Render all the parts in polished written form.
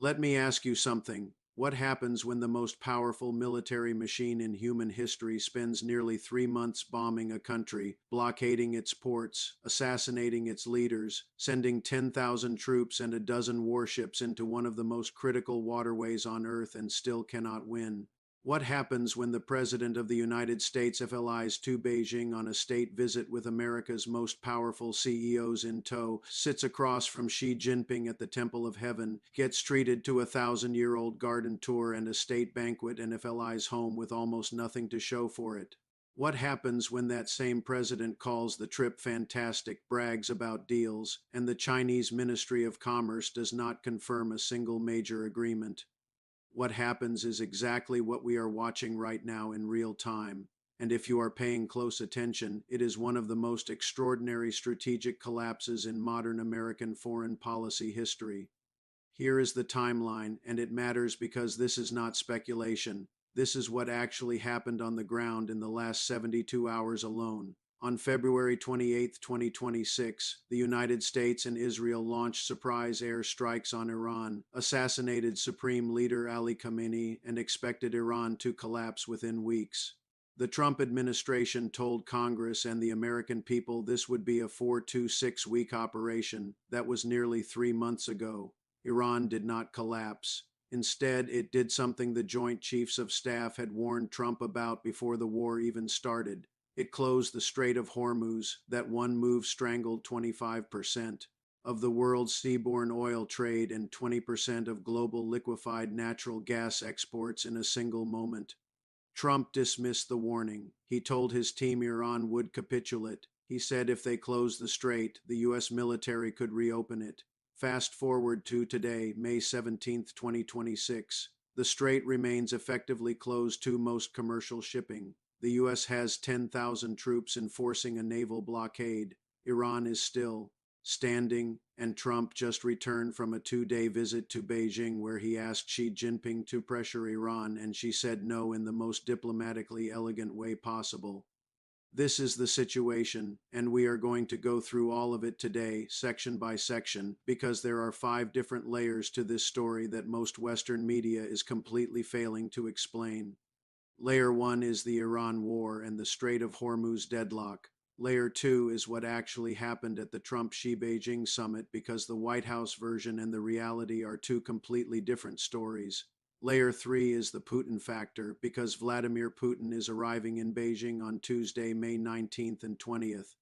Let me ask you something. What happens when the most powerful military machine in human history spends nearly 3 months bombing a country, blockading its ports, assassinating its leaders, sending 10,000 troops and a dozen warships into one of the most critical waterways on Earth and still cannot win? What happens when the President of the United States flies to Beijing on a state visit with America's most powerful CEOs in tow, sits across from Xi Jinping at the Temple of Heaven, gets treated to a 1,000-year-old garden tour and a state banquet, and flies home with almost nothing to show for it? What happens when that same president calls the trip fantastic, brags about deals, and the Chinese Ministry of Commerce does not confirm a single major agreement? What happens is exactly what we are watching right now in real time. And if you are paying close attention, it is one of the most extraordinary strategic collapses in modern American foreign policy history. Here is the timeline, and it matters because this is not speculation. This is what actually happened on the ground in the last 72 hours alone. On February 28, 2026, the United States and Israel launched surprise air strikes on Iran, assassinated Supreme Leader Ali Khamenei, and expected Iran to collapse within weeks. The Trump administration told Congress and the American people this would be a 4 to 6 week operation. That was nearly 3 months ago. Iran did not collapse. Instead, it did something the Joint Chiefs of Staff had warned Trump about before the war even started. It closed the Strait of Hormuz. That one move strangled 25% of the world's seaborne oil trade and 20% of global liquefied natural gas exports in a single moment. Trump dismissed the warning. He told his team Iran would capitulate. He said if they closed the strait, the U.S. military could reopen it. Fast forward to today, May 17, 2026. The strait remains effectively closed to most commercial shipping. The U.S. has 10,000 troops enforcing a naval blockade. Iran is still standing, and Trump just returned from a 2-day visit to Beijing where he asked Xi Jinping to pressure Iran, and she said no in the most diplomatically elegant way possible. This is the situation, and we are going to go through all of it today, section by section, because there are 5 different layers to this story that most Western media is completely failing to explain. Layer 1 is the Iran war and the Strait of Hormuz deadlock. Layer 2 is what actually happened at the Trump-Xi-Beijing summit, because the White House version and the reality are 2 completely different stories. Layer 3 is the Putin factor, because Vladimir Putin is arriving in Beijing on Tuesday, May 19th and 20th.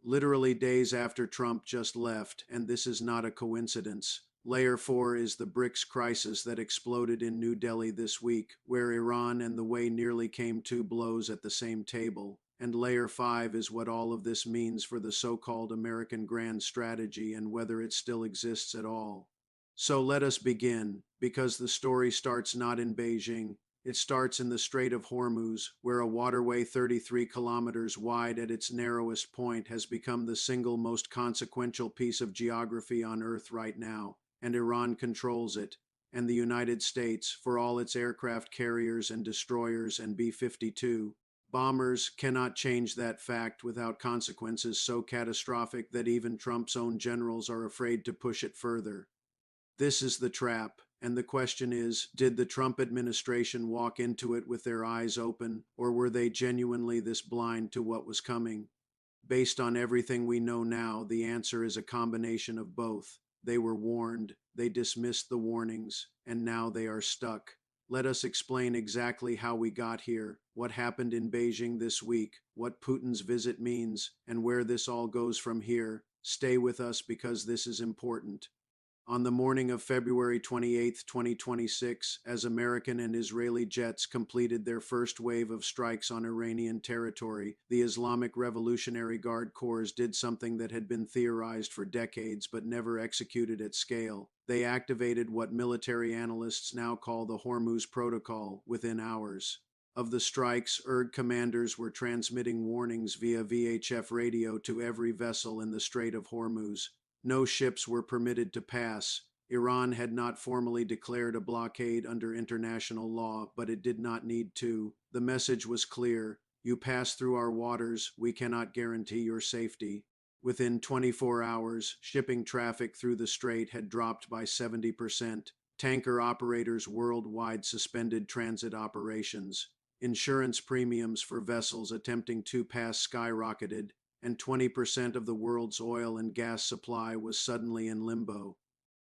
Literally days after Trump just left, and this is not a coincidence. Layer 4 is the BRICS crisis that exploded in New Delhi this week, where Iran and the way nearly came to blows at the same table. And Layer 5 is what all of this means for the so-called American grand strategy and whether it still exists at all. So let us begin, because the story starts not in Beijing. It starts in the Strait of Hormuz, where a waterway 33 kilometers wide at its narrowest point has become the single most consequential piece of geography on Earth right now, and Iran controls it. And the United States, for all its aircraft carriers and destroyers and B-52 bombers, cannot change that fact without consequences so catastrophic that even Trump's own generals are afraid to push it further. This is the trap, and the question is, did the Trump administration walk into it with their eyes open, or were they genuinely this blind to what was coming? Based on everything we know now, the answer is a combination of both. They were warned, they dismissed the warnings, and now they are stuck. Let us explain exactly how we got here, what happened in Beijing this week, what Putin's visit means, and where this all goes from here. Stay with us because this is important. On the morning of February 28, 2026, as American and Israeli jets completed their first wave of strikes on Iranian territory, the Islamic Revolutionary Guard Corps did something that had been theorized for decades but never executed at scale. They activated what military analysts now call the Hormuz Protocol within hours. Of the strikes, ERG commanders were transmitting warnings via VHF radio to every vessel in the Strait of Hormuz. No ships were permitted to pass. Iran had not formally declared a blockade under international law, but it did not need to. The message was clear. You pass through our waters, we cannot guarantee your safety. Within 24 hours, shipping traffic through the strait had dropped by 70%. Tanker operators worldwide suspended transit operations. Insurance premiums for vessels attempting to pass skyrocketed, and 20% of the world's oil and gas supply was suddenly in limbo.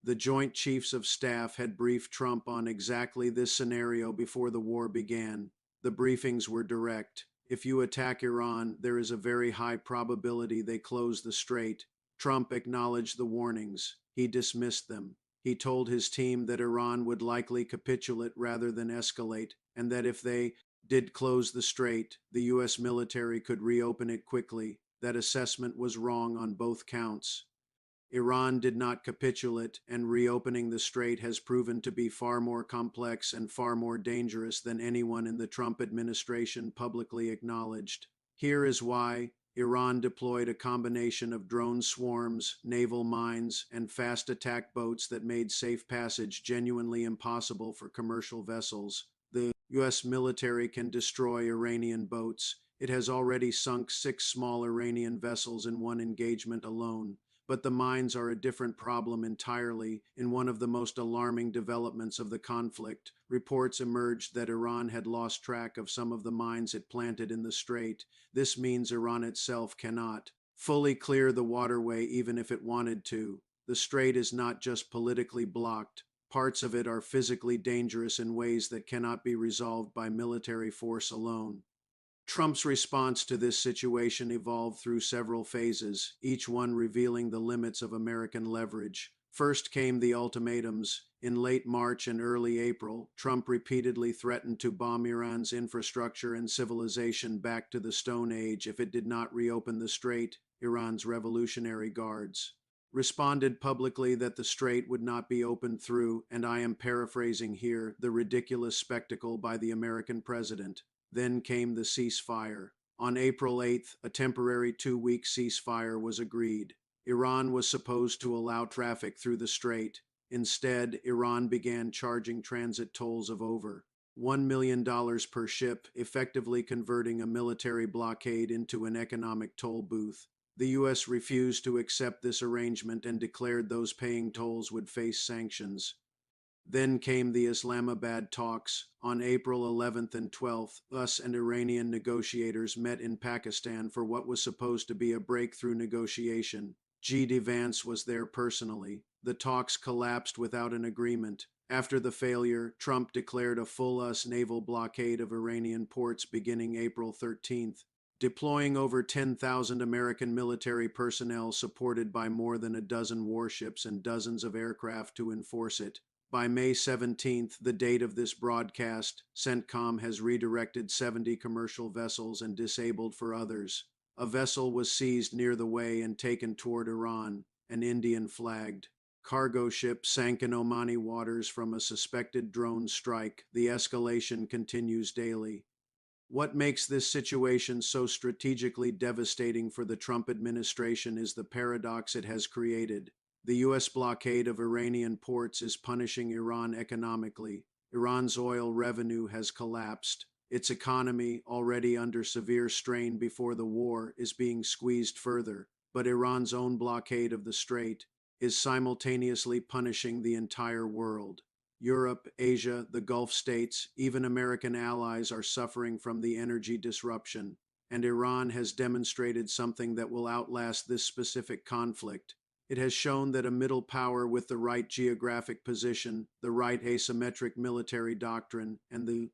The Joint Chiefs of Staff had briefed Trump on exactly this scenario before the war began. The briefings were direct. If you attack Iran, there is a very high probability they close the strait. Trump acknowledged the warnings. He dismissed them. He told his team that Iran would likely capitulate rather than escalate, and that if they did close the strait, the U.S. military could reopen it quickly. That assessment was wrong on both counts. Iran did not capitulate, and reopening the strait has proven to be far more complex and far more dangerous than anyone in the Trump administration publicly acknowledged. Here is why. Iran deployed a combination of drone swarms, naval mines, and fast attack boats that made safe passage genuinely impossible for commercial vessels. The U.S. military can destroy Iranian boats. It has already sunk 6 small Iranian vessels in one engagement alone. But the mines are a different problem entirely. In one of the most alarming developments of the conflict, reports emerged that Iran had lost track of some of the mines it planted in the strait. This means Iran itself cannot fully clear the waterway even if it wanted to. The strait is not just politically blocked. Parts of it are physically dangerous in ways that cannot be resolved by military force alone. Trump's response to this situation evolved through several phases, each one revealing the limits of American leverage. First came the ultimatums. In late March and early April, Trump repeatedly threatened to bomb Iran's infrastructure and civilization back to the Stone Age if it did not reopen the strait. Iran's Revolutionary Guards responded publicly that the strait would not be opened through, and I am paraphrasing here, the ridiculous spectacle by the American president. Then came the ceasefire. On April 8th, a temporary 2-week ceasefire was agreed. Iran was supposed to allow traffic through the strait. Instead, Iran began charging transit tolls of over $1 million per ship, effectively converting a military blockade into an economic toll booth. The U.S. refused to accept this arrangement and declared those paying tolls would face sanctions. Then came the Islamabad talks. On April 11th and 12th, US and Iranian negotiators met in Pakistan for what was supposed to be a breakthrough negotiation. G.D. Vance was there personally. The talks collapsed without an agreement. After the failure, Trump declared a full US naval blockade of Iranian ports beginning April 13th, deploying over 10,000 American military personnel supported by more than a dozen warships and dozens of aircraft to enforce it. By May 17th, the date of this broadcast, CENTCOM has redirected 70 commercial vessels and disabled for others. A vessel was seized near the way and taken toward Iran, an Indian-flagged cargo ship sank in Omani waters from a suspected drone strike. The escalation continues daily. What makes this situation so strategically devastating for the Trump administration is the paradox it has created. The U.S. blockade of Iranian ports is punishing Iran economically. Iran's oil revenue has collapsed. Its economy, already under severe strain before the war, is being squeezed further. But Iran's own blockade of the strait is simultaneously punishing the entire world. Europe, Asia, the Gulf states, even American allies are suffering from the energy disruption. And Iran has demonstrated something that will outlast this specific conflict. It has shown that a middle power with the right geographic position, the right asymmetric military doctrine, and the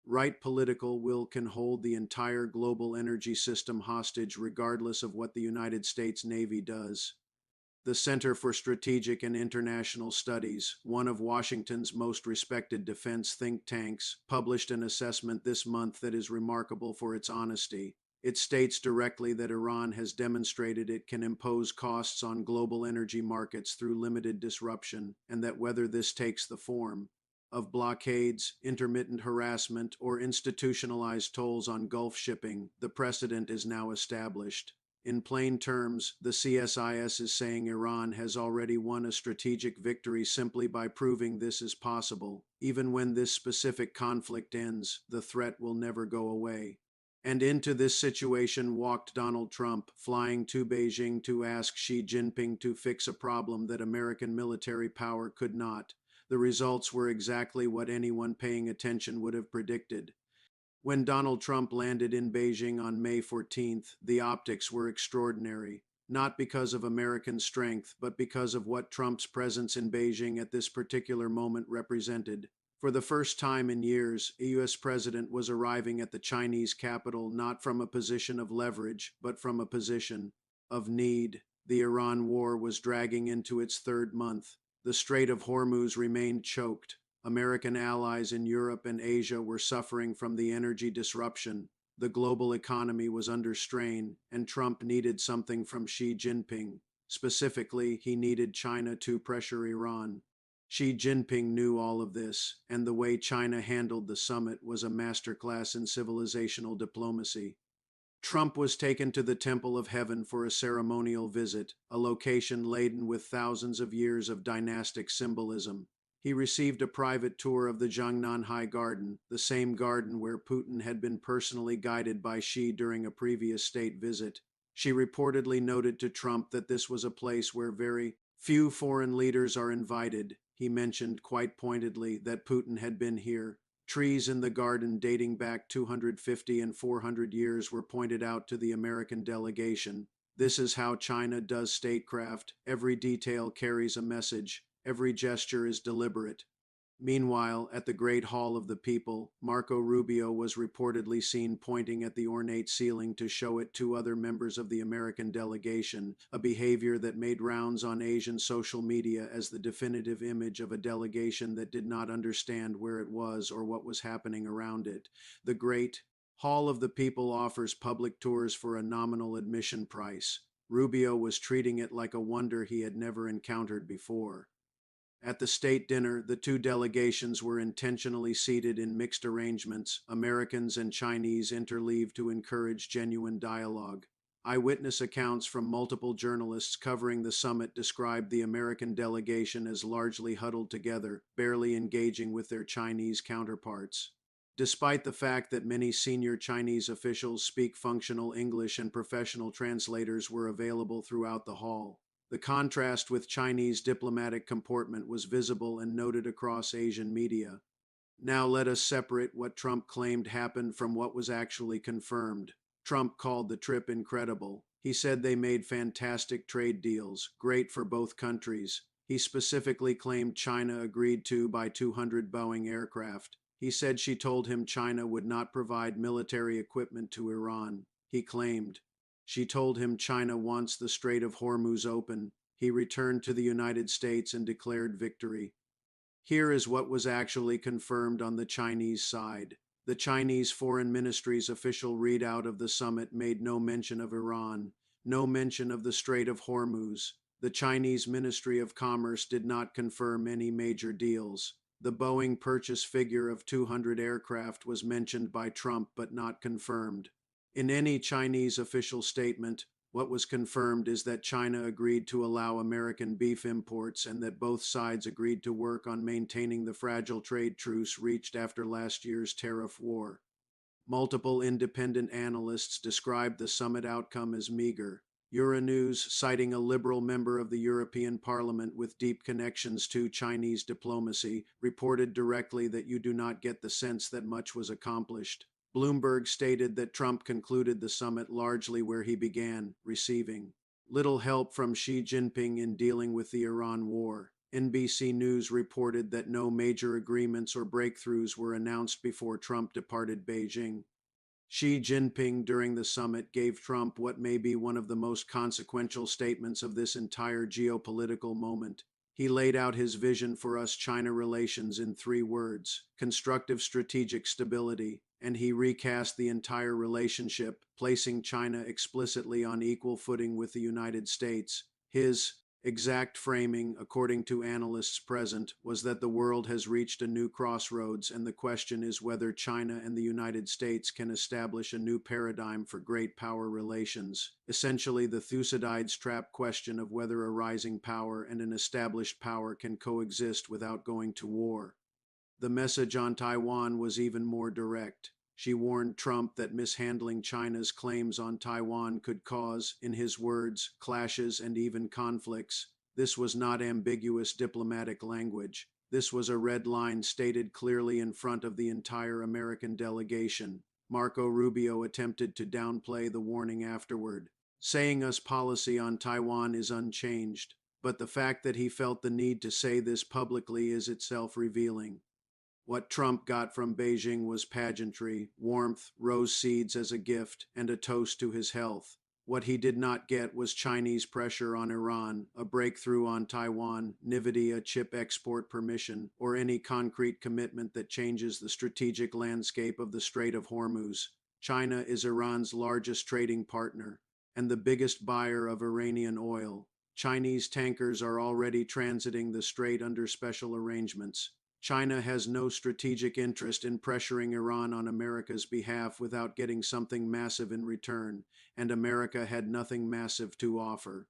right political will can hold the entire global energy system hostage regardless of what the United States Navy does. The Center for Strategic and International Studies, one of Washington's most respected defense think tanks, published an assessment this month that is remarkable for its honesty. It states directly that Iran has demonstrated it can impose costs on global energy markets through limited disruption, and that whether this takes the form of blockades, intermittent harassment, or institutionalized tolls on Gulf shipping, the precedent is now established. In plain terms, the CSIS is saying Iran has already won a strategic victory simply by proving this is possible. Even when this specific conflict ends, the threat will never go away. And into this situation walked Donald Trump, flying to Beijing to ask Xi Jinping to fix a problem that American military power could not. The results were exactly what anyone paying attention would have predicted. When Donald Trump landed in Beijing on May 14th, the optics were extraordinary, not because of American strength, but because of what Trump's presence in Beijing at this particular moment represented. For the first time in years, a U.S. president was arriving at the Chinese capital not from a position of leverage, but from a position of need. The Iran war was dragging into its third month. The Strait of Hormuz remained choked. American allies in Europe and Asia were suffering from the energy disruption. The global economy was under strain, and Trump needed something from Xi Jinping. Specifically, he needed China to pressure Iran. Xi Jinping knew all of this, and the way China handled the summit was a masterclass in civilizational diplomacy. Trump was taken to the Temple of Heaven for a ceremonial visit, a location laden with thousands of years of dynastic symbolism. He received a private tour of the Jiangnan Garden, the same garden where Putin had been personally guided by Xi during a previous state visit. She reportedly noted to Trump that this was a place where very few foreign leaders are invited. He mentioned quite pointedly that Putin had been here. Trees in the garden dating back 250 and 400 years were pointed out to the American delegation. This is how China does statecraft. Every detail carries a message. Every gesture is deliberate. Meanwhile, at the Great Hall of the People, Marco Rubio was reportedly seen pointing at the ornate ceiling to show it to other members of the American delegation, a behavior that made rounds on Asian social media as the definitive image of a delegation that did not understand where it was or what was happening around it. The Great Hall of the People offers public tours for a nominal admission price. Rubio was treating it like a wonder he had never encountered before. At the state dinner, the two delegations were intentionally seated in mixed arrangements, Americans and Chinese interleaved to encourage genuine dialogue. Eyewitness accounts from multiple journalists covering the summit described the American delegation as largely huddled together, barely engaging with their Chinese counterparts. Despite the fact that many senior Chinese officials speak functional English and professional translators were available throughout the hall, the contrast with Chinese diplomatic comportment was visible and noted across Asian media. Now let us separate what Trump claimed happened from what was actually confirmed. Trump called the trip incredible. He said they made fantastic trade deals, great for both countries. He specifically claimed China agreed to buy 200 Boeing aircraft. He said she told him China would not provide military equipment to Iran. He claimed she told him China wants the Strait of Hormuz open. He returned to the United States and declared victory. Here is what was actually confirmed on the Chinese side. The Chinese Foreign Ministry's official readout of the summit made no mention of Iran, no mention of the Strait of Hormuz. The Chinese Ministry of Commerce did not confirm any major deals. The Boeing purchase figure of 200 aircraft was mentioned by Trump but not confirmed. In any Chinese official statement, what was confirmed is that China agreed to allow American beef imports and that both sides agreed to work on maintaining the fragile trade truce reached after last year's tariff war. Multiple independent analysts described the summit outcome as meager. Euronews, citing a liberal member of the European Parliament with deep connections to Chinese diplomacy, reported directly that you do not get the sense that much was accomplished. Bloomberg stated that Trump concluded the summit largely where he began, receiving little help from Xi Jinping in dealing with the Iran war. NBC News reported that no major agreements or breakthroughs were announced before Trump departed Beijing. Xi Jinping during the summit gave Trump what may be one of the most consequential statements of this entire geopolitical moment. He laid out his vision for US-China relations in 3 words: constructive strategic stability, and he recast the entire relationship, placing China explicitly on equal footing with the United States. His exact framing, according to analysts present, was that the world has reached a new crossroads, and the question is whether China and the United States can establish a new paradigm for great power relations. Essentially, the Thucydides' trap question of whether a rising power and an established power can coexist without going to war. The message on Taiwan was even more direct. She warned Trump that mishandling China's claims on Taiwan could cause, in his words, clashes and even conflicts. This was not ambiguous diplomatic language. This was a red line stated clearly in front of the entire American delegation. Marco Rubio attempted to downplay the warning afterward, saying US policy on Taiwan is unchanged, but the fact that he felt the need to say this publicly is itself revealing. What Trump got from Beijing was pageantry, warmth, rose seeds as a gift, and a toast to his health. What he did not get was Chinese pressure on Iran, a breakthrough on Taiwan, NVIDIA chip export permission, or any concrete commitment that changes the strategic landscape of the Strait of Hormuz. China is Iran's largest trading partner and the biggest buyer of Iranian oil. Chinese tankers are already transiting the strait under special arrangements. China has no strategic interest in pressuring Iran on America's behalf without getting something massive in return, and America had nothing massive to offer.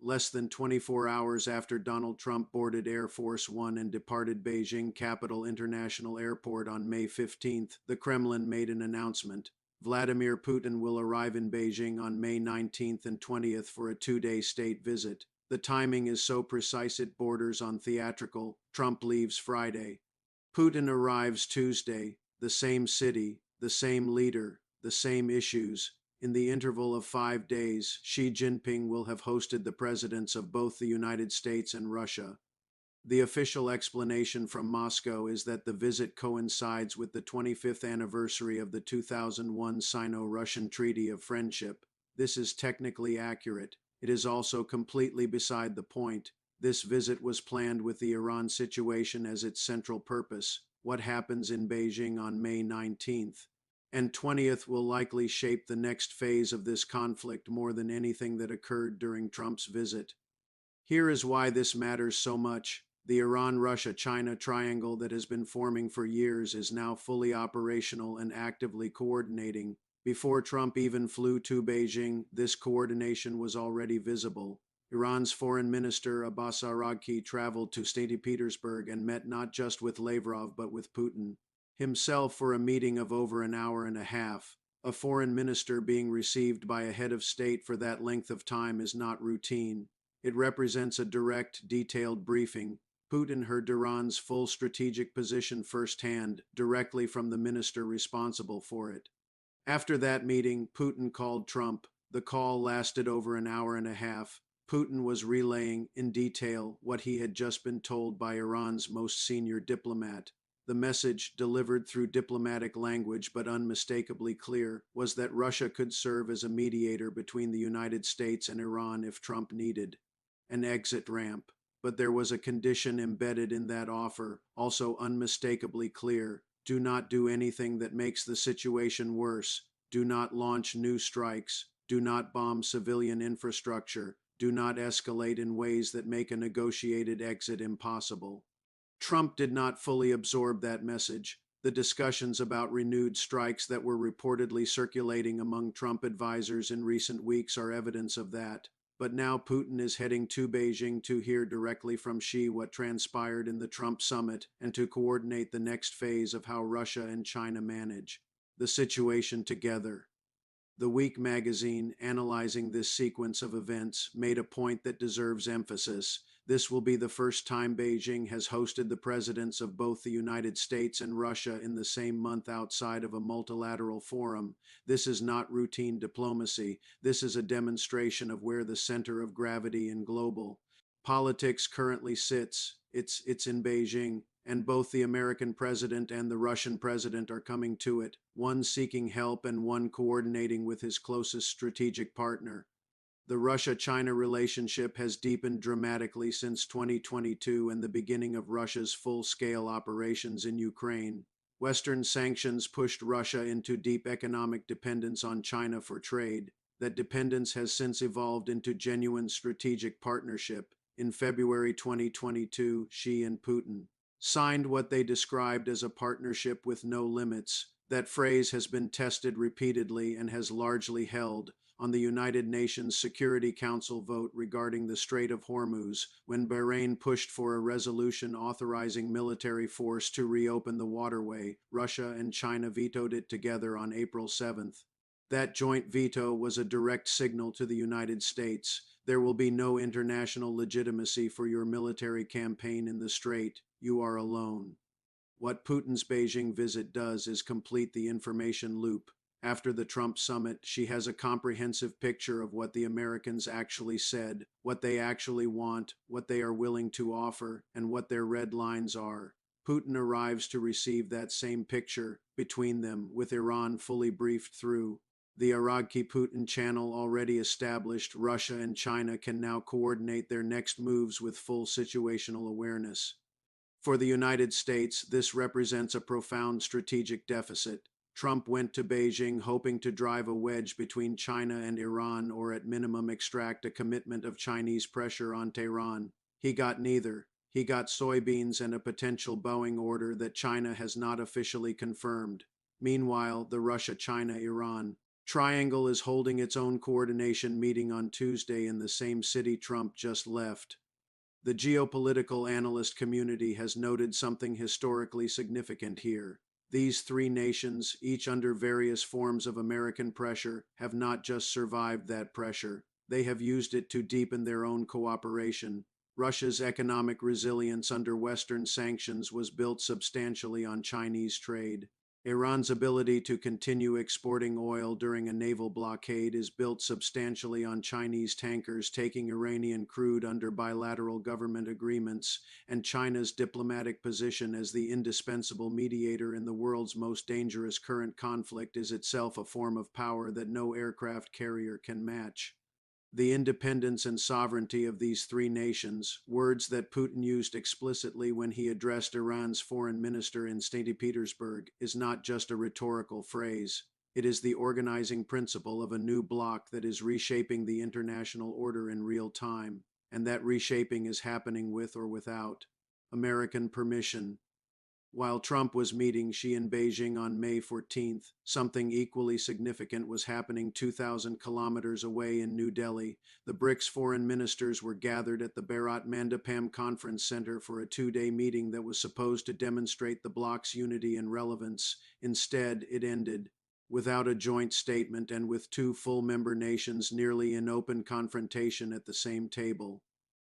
Less than 24 hours after Donald Trump boarded Air Force One and departed Beijing Capital International Airport on May 15th, the Kremlin made an announcement. Vladimir Putin will arrive in Beijing on May 19th and 20th for a two-day state visit. The timing is so precise it borders on theatrical. Trump leaves Friday. Putin arrives Tuesday. The same city, the same leader, the same issues. In the interval of 5 days, Xi Jinping will have hosted the presidents of both the United States and Russia. The official explanation from Moscow is that the visit coincides with the 25th anniversary of the 2001 Sino-Russian Treaty of Friendship. This is technically accurate. It is also completely beside the point. This visit was planned with the Iran situation as its central purpose. What happens in Beijing on May 19th and 20th will likely shape the next phase of this conflict more than anything that occurred during Trump's visit. Here is why this matters so much. The Iran-Russia-China triangle that has been forming for years is now fully operational and actively coordinating. Before Trump even flew to Beijing, this coordination was already visible. Iran's foreign minister Abbas Araghchi traveled to St. Petersburg and met not just with Lavrov but with Putin himself for a meeting of over an hour and a half. A foreign minister being received by a head of state for that length of time is not routine. It represents a direct, detailed briefing. Putin heard Iran's full strategic position firsthand, directly from the minister responsible for it. After that meeting, Putin called Trump. The call lasted over an hour and a half. Putin was relaying in detail what he had just been told by Iran's most senior diplomat. The message, delivered through diplomatic language but unmistakably clear, was that Russia could serve as a mediator between the United States and Iran if Trump needed an exit ramp. But there was a condition embedded in that offer, also unmistakably clear. Do not do anything that makes the situation worse. Do not launch new strikes. Do not bomb civilian infrastructure. Do not escalate in ways that make a negotiated exit impossible. Trump did not fully absorb that message. The discussions about renewed strikes that were reportedly circulating among Trump advisors in recent weeks are evidence of that. But now Putin is heading to Beijing to hear directly from Xi what transpired in the Trump summit and to coordinate the next phase of how Russia and China manage the situation together. The Week magazine, analyzing this sequence of events, made a point that deserves emphasis. This will be the first time Beijing has hosted the presidents of both the United States and Russia in the same month outside of a multilateral forum. This is not routine diplomacy. This is a demonstration of where the center of gravity in global politics currently sits. It's in Beijing, and both the American president and the Russian president are coming to it, one seeking help and one coordinating with his closest strategic partner. The Russia-China relationship has deepened dramatically since 2022 and the beginning of Russia's full-scale operations in Ukraine. Western sanctions pushed Russia into deep economic dependence on China for trade. That dependence has since evolved into genuine strategic partnership. In February 2022, Xi and Putin signed what they described as a partnership with no limits. That phrase has been tested repeatedly and has largely held. On the United Nations Security Council vote regarding the Strait of Hormuz, when Bahrain pushed for a resolution authorizing military force to reopen the waterway, Russia and China vetoed it together on April 7th. That joint veto was a direct signal to the United States. There will be no international legitimacy for your military campaign in the Strait. you are alone. What Putin's Beijing visit does is complete the information loop. After the Trump summit, she has a comprehensive picture of what the Americans actually said, what they actually want, what they are willing to offer, and what their red lines are. Putin arrives to receive that same picture between them, with Iran fully briefed through. The Aragki-Putin channel already established, Russia and China can now coordinate their next moves with full situational awareness. For the United States, this represents a profound strategic deficit. Trump went to Beijing hoping to drive a wedge between China and Iran, or at minimum extract a commitment of Chinese pressure on Tehran. He got neither. He got soybeans and a potential Boeing order that China has not officially confirmed. Meanwhile, the Russia-China-Iran triangle is holding its own coordination meeting on Tuesday in the same city Trump just left. The geopolitical analyst community has noted something historically significant here. These three nations, each under various forms of American pressure, have not just survived that pressure. They have used it to deepen their own cooperation. Russia's economic resilience under Western sanctions was built substantially on Chinese trade. Iran's ability to continue exporting oil during a naval blockade is built substantially on Chinese tankers taking Iranian crude under bilateral government agreements, and China's diplomatic position as the indispensable mediator in the world's most dangerous current conflict is itself a form of power that no aircraft carrier can match. The independence and sovereignty of these three nations, words that Putin used explicitly when he addressed Iran's foreign minister in St. Petersburg, is not just a rhetorical phrase. It is the organizing principle of a new bloc that is reshaping the international order in real time, and that reshaping is happening with or without American permission. While Trump was meeting Xi in Beijing on May 14th, something equally significant was happening 2,000 kilometers away in New Delhi. The BRICS foreign ministers were gathered at the Bharat Mandapam Conference Center for a two-day meeting that was supposed to demonstrate the bloc's unity and relevance. Instead, it ended without a joint statement and with two full member nations nearly in open confrontation at the same table.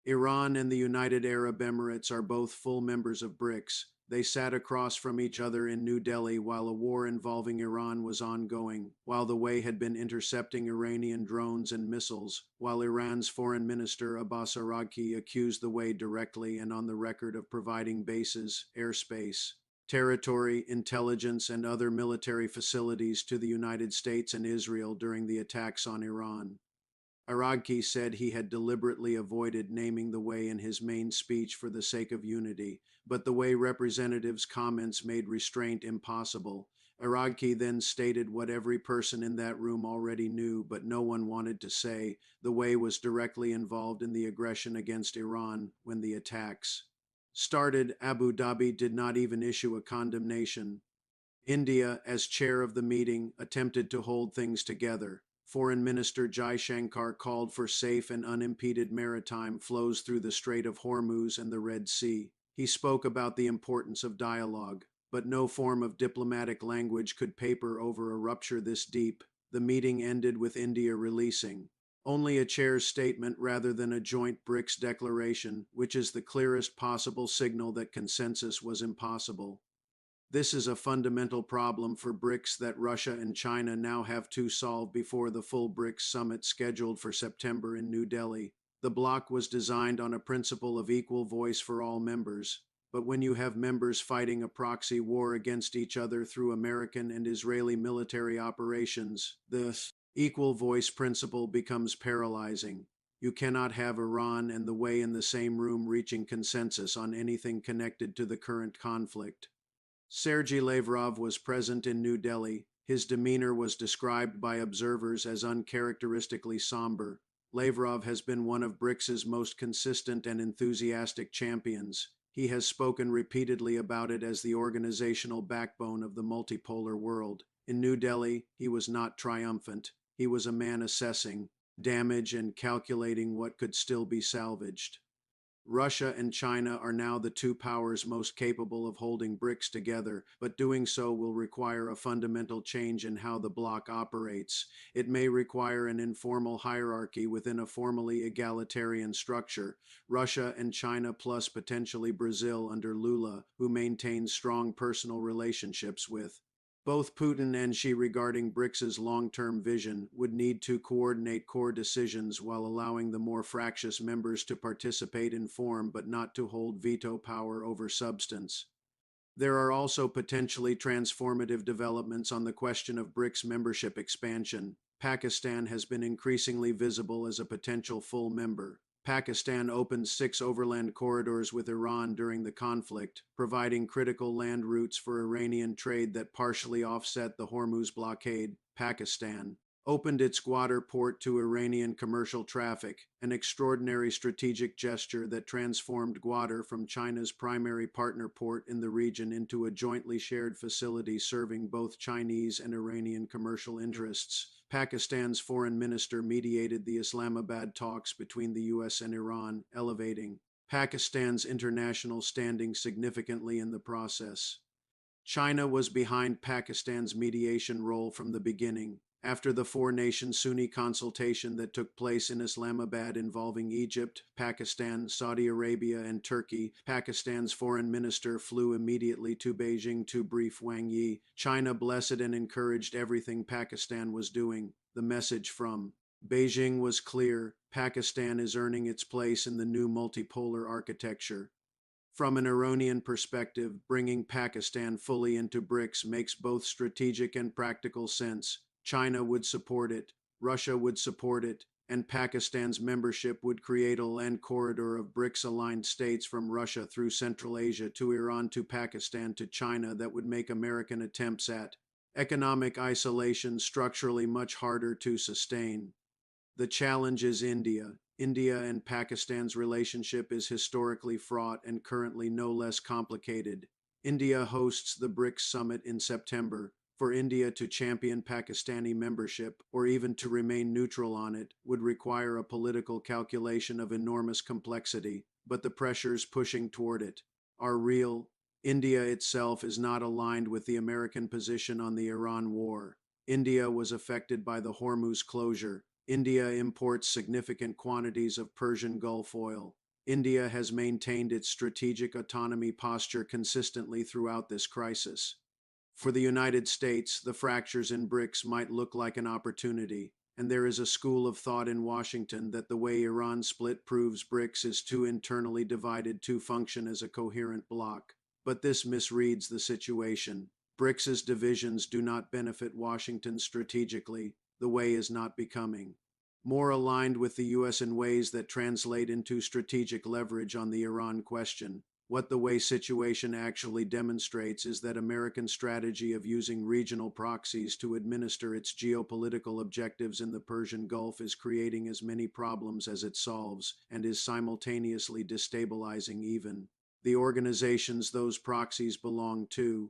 Iran and the United Arab Emirates are both full members of BRICS. They sat across from each other in New Delhi while a war involving Iran was ongoing, while the Way had been intercepting Iranian drones and missiles, while Iran's foreign minister Abbas Araghchi accused the Way directly and on the record of providing bases, airspace, territory, intelligence, and other military facilities to the United States and Israel during the attacks on Iran. Araghchi said he had deliberately avoided naming the Way in his main speech for the sake of unity, but the Way representative's comments made restraint impossible. Araghchi then stated what every person in that room already knew, but no one wanted to say: the Way was directly involved in the aggression against Iran when the attacks started. Abu Dhabi did not even issue a condemnation. India, as chair of the meeting, attempted to hold things together. Foreign Minister Jai Shankar called for safe and unimpeded maritime flows through the Strait of Hormuz and the Red Sea. He spoke about the importance of dialogue, but no form of diplomatic language could paper over a rupture this deep. The meeting ended with India releasing only a chair's statement rather than a joint BRICS declaration, which is the clearest possible signal that consensus was impossible. This is a fundamental problem for BRICS that Russia and China now have to solve before the full BRICS summit scheduled for September in New Delhi. The bloc was designed on a principle of equal voice for all members. But when you have members fighting a proxy war against each other through American and Israeli military operations, the equal voice principle becomes paralyzing. You cannot have Iran and the Way in the same room reaching consensus on anything connected to the current conflict. Sergei Lavrov was present in New Delhi. His demeanor was described by observers as uncharacteristically somber. Lavrov has been one of BRICS's most consistent and enthusiastic champions. He has spoken repeatedly about it as the organizational backbone of the multipolar world. In New Delhi, he was not triumphant. He was a man assessing damage and calculating what could still be salvaged. Russia and China are now the two powers most capable of holding BRICS together, but doing so will require a fundamental change in how the bloc operates. It may require an informal hierarchy within a formally egalitarian structure. Russia and China plus potentially Brazil under Lula, who maintains strong personal relationships with. Both Putin and Xi regarding BRICS's long-term vision would need to coordinate core decisions while allowing the more fractious members to participate in form but not to hold veto power over substance. There are also potentially transformative developments on the question of BRICS membership expansion. Pakistan has been increasingly visible as a potential full member. Pakistan opened 6 overland corridors with Iran during the conflict, providing critical land routes for Iranian trade that partially offset the Hormuz blockade. Pakistan opened its Gwadar port to Iranian commercial traffic, an extraordinary strategic gesture that transformed Gwadar from China's primary partner port in the region into a jointly shared facility serving both Chinese and Iranian commercial interests. Pakistan's foreign minister mediated the Islamabad talks between the US and Iran, elevating Pakistan's international standing significantly in the process. China was behind Pakistan's mediation role from the beginning. After the four-nation Sunni consultation that took place in Islamabad involving Egypt, Pakistan, Saudi Arabia, and Turkey, Pakistan's foreign minister flew immediately to Beijing to brief Wang Yi. China blessed and encouraged everything Pakistan was doing. The message from Beijing was clear: Pakistan is earning its place in the new multipolar architecture. From an Iranian perspective, bringing Pakistan fully into BRICS makes both strategic and practical sense. China would support it, Russia would support it, and Pakistan's membership would create a land corridor of BRICS-aligned states from Russia through Central Asia to Iran to Pakistan to China that would make American attempts at economic isolation structurally much harder to sustain. The challenge is India. India and Pakistan's relationship is historically fraught and currently no less complicated. India hosts the BRICS summit in September. For India to champion Pakistani membership, or even to remain neutral on it, would require a political calculation of enormous complexity, but the pressures pushing toward it are real. India itself is not aligned with the American position on the Iran war. India was affected by the Hormuz closure. India imports significant quantities of Persian Gulf oil. India has maintained its strategic autonomy posture consistently throughout this crisis. For the United States, the fractures in BRICS might look like an opportunity, and there is a school of thought in Washington that the way Iran split proves BRICS is too internally divided to function as a coherent bloc. But this misreads the situation. BRICS's divisions do not benefit Washington strategically. The way is not becoming more aligned with the US in ways that translate into strategic leverage on the Iran question. What the way situation actually demonstrates is that American strategy of using regional proxies to administer its geopolitical objectives in the Persian Gulf is creating as many problems as it solves, and is simultaneously destabilizing even the organizations those proxies belong to.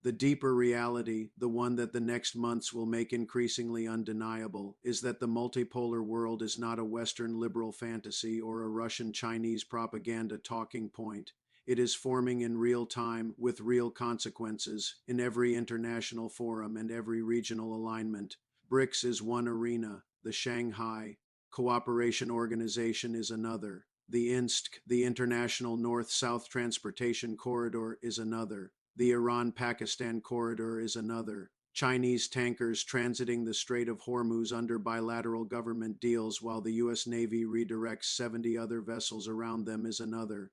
The deeper reality, the one that the next months will make increasingly undeniable, is that the multipolar world is not a Western liberal fantasy or a Russian-Chinese propaganda talking point. It is forming in real time, with real consequences, in every international forum and every regional alignment. BRICS is one arena. The Shanghai Cooperation Organization is another. The INSTC, the International North-South Transportation Corridor, is another. The Iran-Pakistan corridor is another. Chinese tankers transiting the Strait of Hormuz under bilateral government deals while the US Navy redirects 70 other vessels around them is another.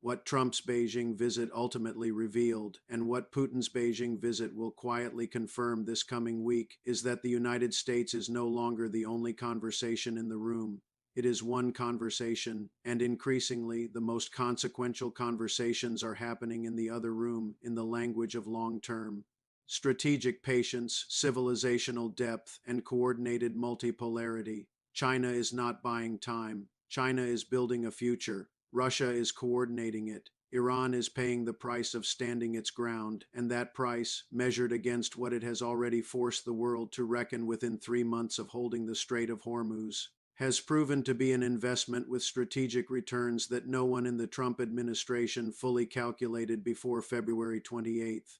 What Trump's Beijing visit ultimately revealed, and what Putin's Beijing visit will quietly confirm this coming week, is that the United States is no longer the only conversation in the room. It is one conversation, and increasingly, the most consequential conversations are happening in the other room, in the language of long-term strategic patience, civilizational depth, and coordinated multipolarity. China is not buying time. China is building a future. Russia is coordinating it. Iran is paying the price of standing its ground, and that price, measured against what it has already forced the world to reckon within 3 months of holding the Strait of Hormuz, has proven to be an investment with strategic returns that no one in the Trump administration fully calculated before February 28th.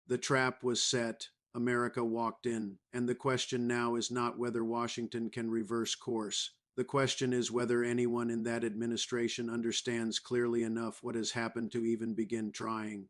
The trap was set, America walked in, and the question now is not whether Washington can reverse course. The question is whether anyone in that administration understands clearly enough what has happened to even begin trying.